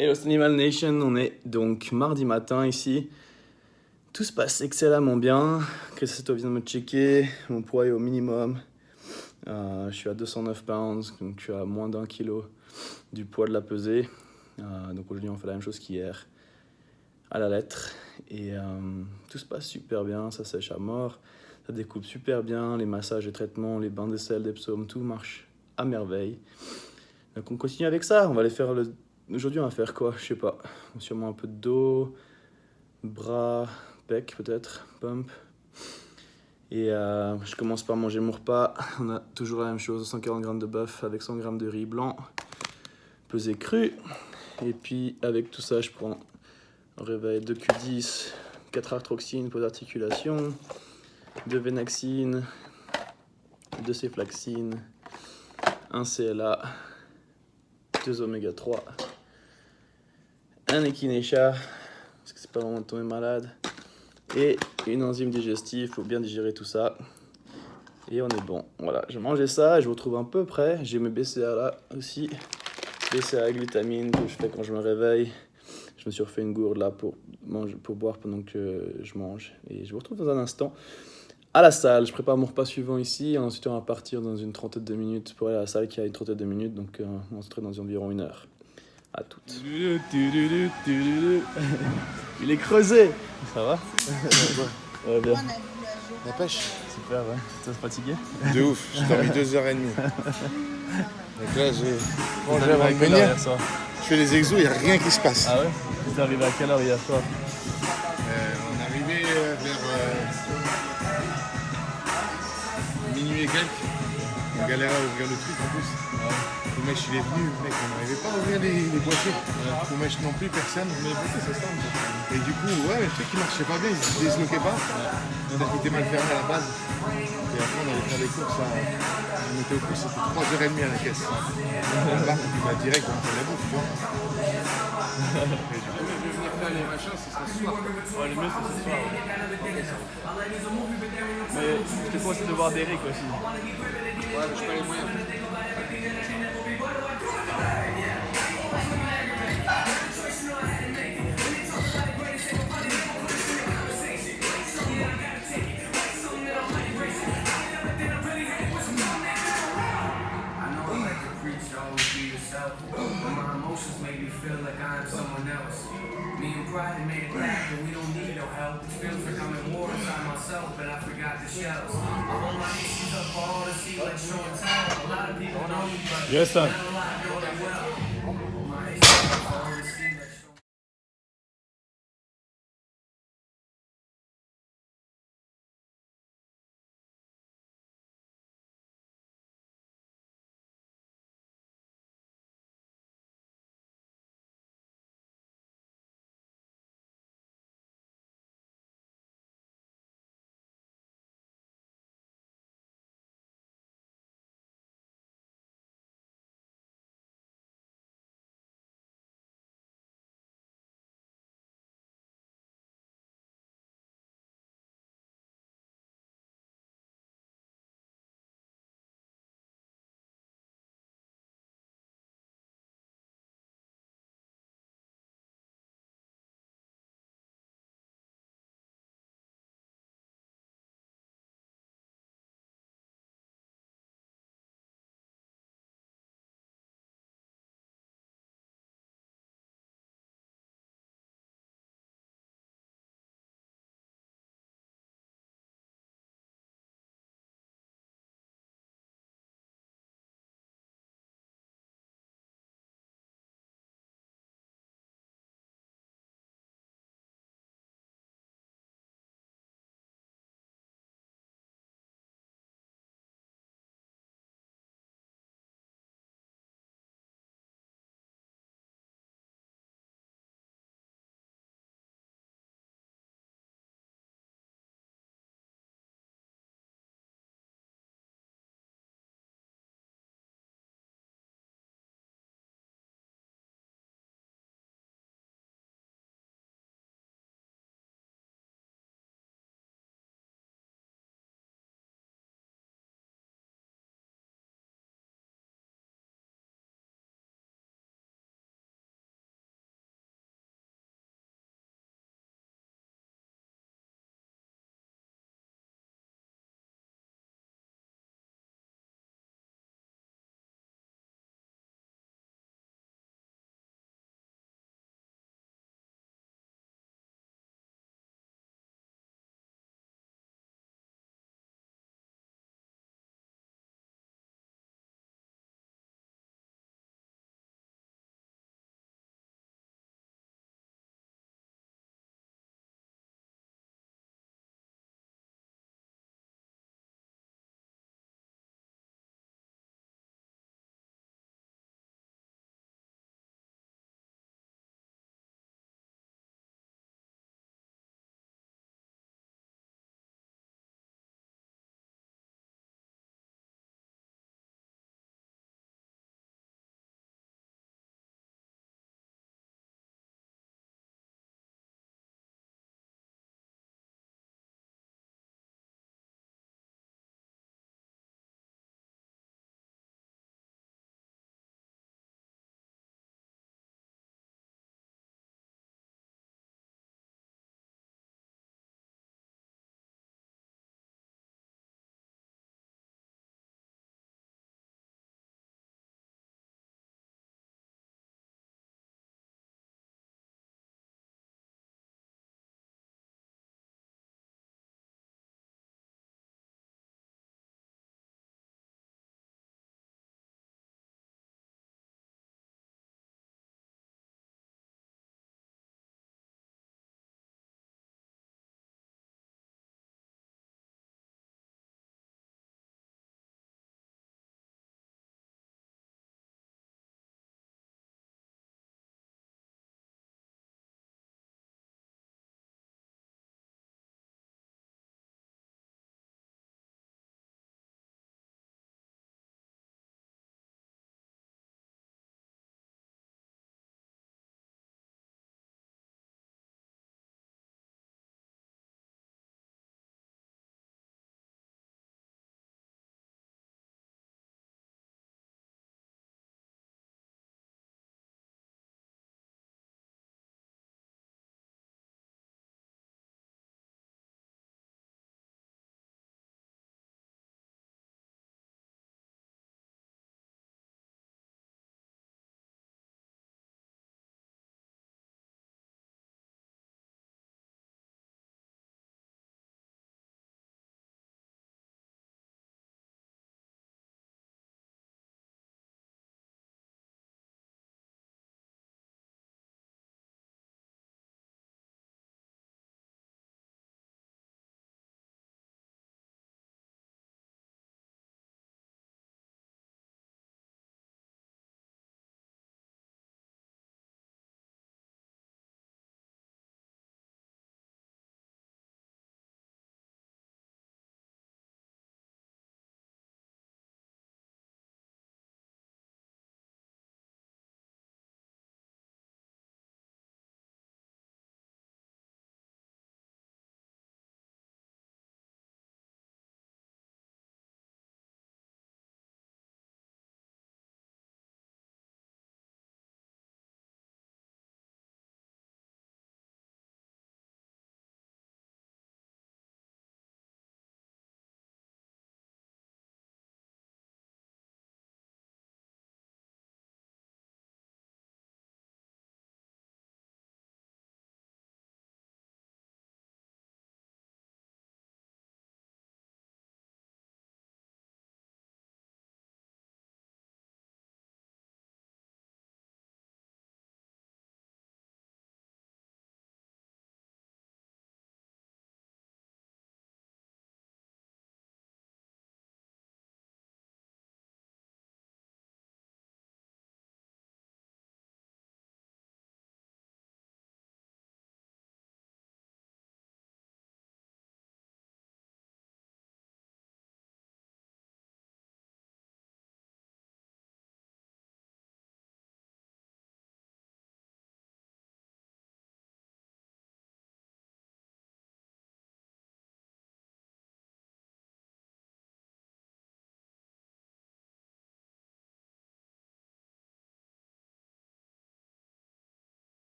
Et Lost Animal Nation, on est donc mardi matin ici. Tout se passe excellemment bien. Christophe vient de me checker. Mon poids est au minimum. Je suis à 209 pounds, donc je suis à moins d'1 kilo du poids de la pesée. Donc aujourd'hui, on fait la même chose qu'hier, à la lettre. Et tout se passe super bien, ça sèche à mort. Ça découpe super bien. Les massages, les traitements, les bains de sel, des psaumes, tout marche à merveille. Donc on continue avec ça. On va aller faire Aujourd'hui, on va faire quoi? Je sais pas. Sûrement un peu de dos, bras, pec peut-être, pump. Et je commence par manger mon repas. On a toujours la même chose, 140 grammes de bœuf avec 100 grammes de riz blanc, pesé cru. Et puis avec tout ça, je prends un réveil de Q10, 4 arthroxine pour l'articulation, 2 Venaxine, 2 céflaxine, 1 CLA, 2 oméga 3, un echinacea, parce que c'est pas vraiment de tomber malade, et une enzyme digestive pour bien digérer tout ça. Et on est bon. Voilà, je mangeais ça et je vous retrouve un peu près. J'ai mes BCA là aussi. BCA glutamine que je fais quand je me réveille. Je me suis refait une gourde là pour boire pendant que je mange. Et je vous retrouve dans un instant à la salle. Je prépare mon repas suivant ici. Et ensuite, on va partir dans une trentaine de minutes pour aller à la salle qui a une trentaine de minutes. Donc, on se retrouve dans environ 1 heure. À toutes. Il est creusé. Ça va? Ouais, bien. La pêche. Super, ouais. T'es fatigué? De ouf, j'ai dormi 2h30. Donc là, j'ai mangé avant de quelle heure venir. hier soir? Je fais les exos, il n'y a rien qui se passe. Ah ouais? T'es arrivé à quelle heure hier soir? On est arrivé vers minuit et quelques. On galérait à ouvrir le truc en plus. Le mec il est venu, mec, on n'arrivait pas à ouvrir les boîtiers. Le mec non plus, personne. Mais bon, c'est ça. Et du coup, ouais, le truc il marchait pas bien, il se désloquait pas. Peut-être qu'il était mal fermé à la base. Et après on allait faire des courses. On était au courses, c'était 3h30 à la caisse. Là-bas, bah, direct on fait la bouffe, tu vois. Et du coup, je vais venir faire les machins, ce sera ce soir. Ouais, le mieux c'est ce soir. Mais je te conseille de voir Derek aussi. Ouais, mais je pas les moyens. My emotions make me feel like I am someone else. Me and pride made it back, and we don't need no help. It feels like I'm at war inside myself, but I forgot the shells. I hold my issues up for all to see, like show and tell. A lot of people know me, but Yes, son. not a lot know that well.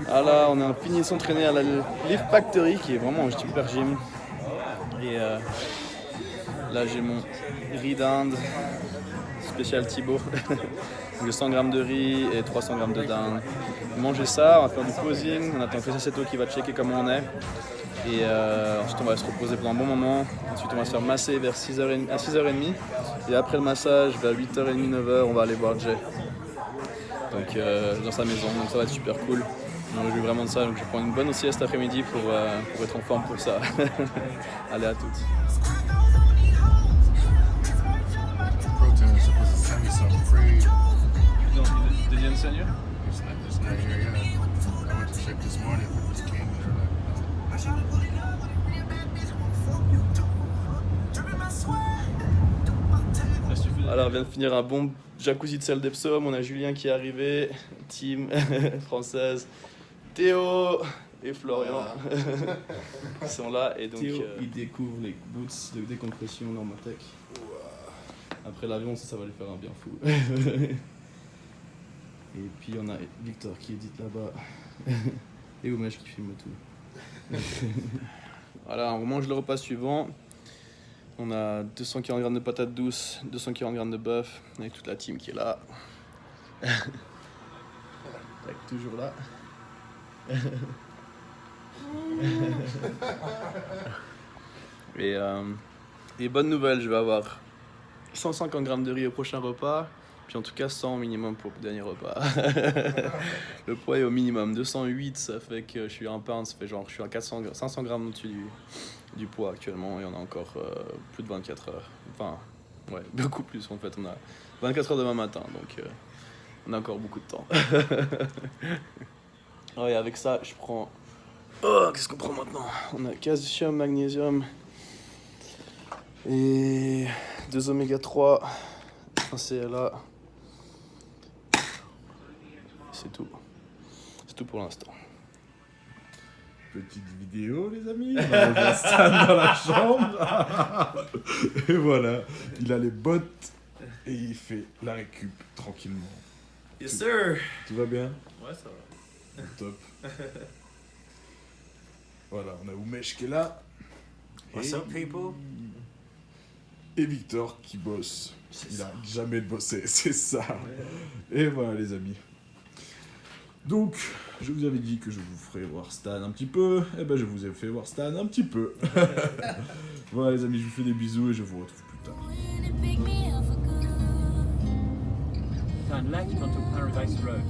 Ah là, on a fini de s'entraîner à la Lift Factory qui est vraiment un super gym. Et là j'ai mon riz d'Inde spécial Thibaut. Donc 100 grammes de riz et 300 grammes de dinde. Manger ça, on va faire du posing, on attend que Seto qui va checker comment on est. Et ensuite on va se reposer pendant un bon moment. Ensuite on va se faire masser vers 6h30, à 6h30. Et après le massage, vers 8h30, 9h, on va aller voir Jay. Donc dans sa maison, donc ça va être super cool. On me réjouis vraiment de ça, donc je vais prendre une bonne sieste cet après-midi pour être en forme pour ça. Allez, à toutes. Protein is supposed to send me some free. Deuxième seigneur? It's not here yet. I went to check this morning if it came and they're like, no. Alors, on vient de finir un bon jacuzzi de sel d'Epsom. On a Julien qui est arrivé, team française, Théo et Florian. Ils sont là et donc Théo, il découvre les boots de décompression Normatec. Après l'avion, ça va lui faire un bien fou. Et puis on a Victor qui édite là-bas et Umesh qui filme tout. Voilà, on mange le repas suivant. On a 240 grammes de patates douces, 240 grammes de bœuf, avec toute la team qui est là. Toujours là. Et bonne nouvelle, je vais avoir 150 grammes de riz au prochain repas, puis en tout cas 100 au minimum pour le dernier repas. Le poids est au minimum, 208, ça fait que je suis à 1 pound, ça fait genre je suis à 500 grammes au-dessus du poids actuellement et on a encore plus de 24 heures. Enfin, ouais, beaucoup plus en fait, on a 24 heures demain matin, donc on a encore beaucoup de temps. Ouais, avec ça, je prends... Oh, qu'est-ce qu'on prend maintenant? On a calcium, magnésium et 2 oméga 3, un CLA. C'est tout. C'est tout pour l'instant. Petite vidéo, les amis. On a rejoint Stan dans la chambre. Et voilà, il a les bottes et il fait la récup tranquillement. Yes, sir. Tout va bien? Ouais, ça va. Top. Voilà, on a Umesh qui est là. What's up, people? Et Victor qui bosse. Il a jamais de bosser, c'est ça. Et voilà, les amis. Donc, je vous avais dit que je vous ferais voir Stan un petit peu. Eh ben, je vous ai fait voir Stan un petit peu. Voilà, les amis, je vous fais des bisous et je vous retrouve plus tard. Turn left onto Paradise Road.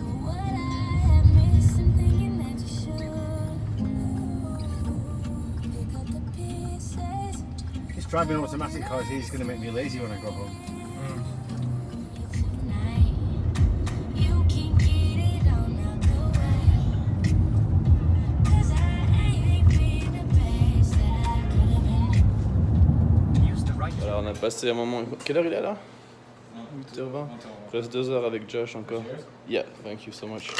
Just driving automatic cars here is going to make me lazy when I go home. Voilà, on a passé un moment... Quelle heure il est là? 8h20. Presque 2 heures avec Josh encore. Yeah, thank you so much.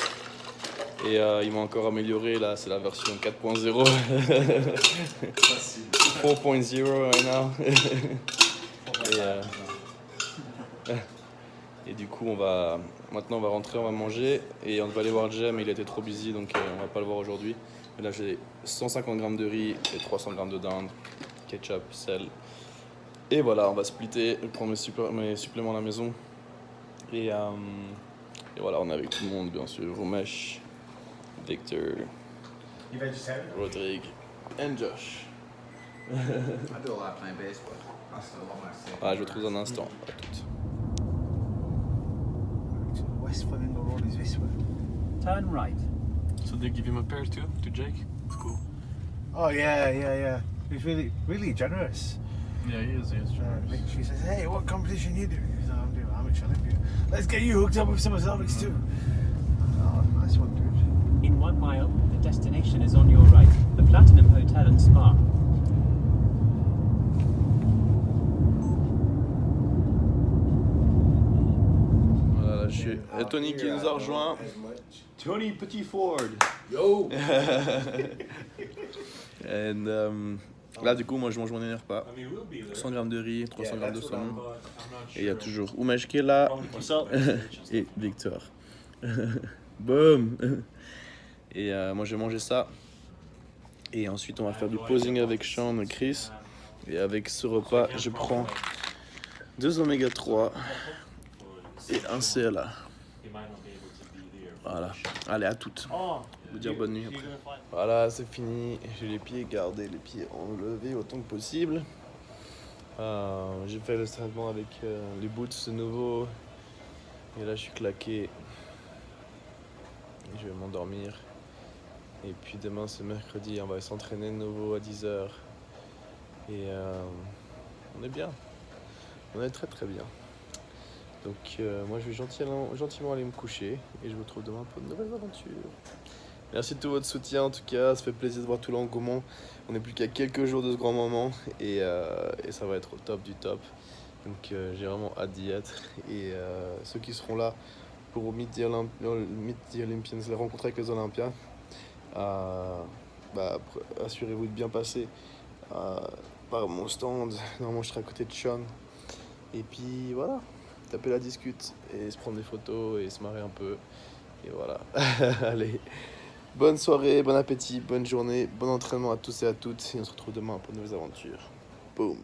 Et ils m'ont encore amélioré, là c'est la version 4.0. 4.0 right now. Et du coup maintenant on va rentrer, on va manger et on va aller voir Jay, mais il était trop busy donc on va pas le voir aujourd'hui. Mais là j'ai 150 grammes de riz et 300 grammes de dinde, ketchup, sel. Et voilà, on va splitter, prendre mes suppléments à la maison. Et voilà, on est avec tout le monde bien sûr, Umesh, Victor, Rodrigue et Josh. I do a lot playing bass, but I still love my sick. Ah, je vous retrouve dans un instant. À toutes. West Flamingo Road is this way. Turn right. So they give him a pair too, to Jake? It's cool. Oh yeah. He's really generous. Yeah, he is She says, "Hey, what competition you doing?" He says, "I'm doing amateur Olympia. Let's get you hooked up with some Islamics too." Oh, nice one, dude. In 1 mile, the destination is on your right. The Platinum Hotel and Spa. Voilà, je suis... Et Tony qui nous a rejoint. Tony Petit Ford. Yo! And là, du coup, moi je mange mon dernier repas. 100 grammes de riz, 300 grammes de saumon. Et il y a toujours Umesh qui est là. Et Victor. Boom! Et moi je vais manger ça. Et ensuite on va faire du posing avec Sean et Chris. Et avec ce repas, je prends 2 oméga 3 et un CLA. Voilà. Allez, à toutes. Je vous dire bonne nuit après. Voilà, c'est fini. J'ai les pieds gardés, les pieds enlevés autant que possible. J'ai fait le traitement avec les boots de nouveau. Et là, je suis claqué. Je vais m'endormir. Et puis demain, c'est mercredi. On va s'entraîner de nouveau à 10h. Et on est bien. On est très très bien. Donc moi, je vais gentiment aller me coucher. Et je vous retrouve demain pour de nouvelles aventures. Merci de tout votre soutien en tout cas, ça fait plaisir de voir tout l'engouement. On n'est plus qu'à quelques jours de ce grand moment et ça va être au top du top. Donc j'ai vraiment hâte d'y être. Et ceux qui seront là pour Meet the Olympians, les rencontrer avec les Olympiens, assurez-vous de bien passer par mon stand. Normalement je serai à côté de Sean. Et puis voilà, taper la discute et se prendre des photos et se marrer un peu. Et voilà, allez. Bonne soirée, bon appétit, bonne journée, bon entraînement à tous et à toutes. Et on se retrouve demain pour de nouvelles aventures. Boom.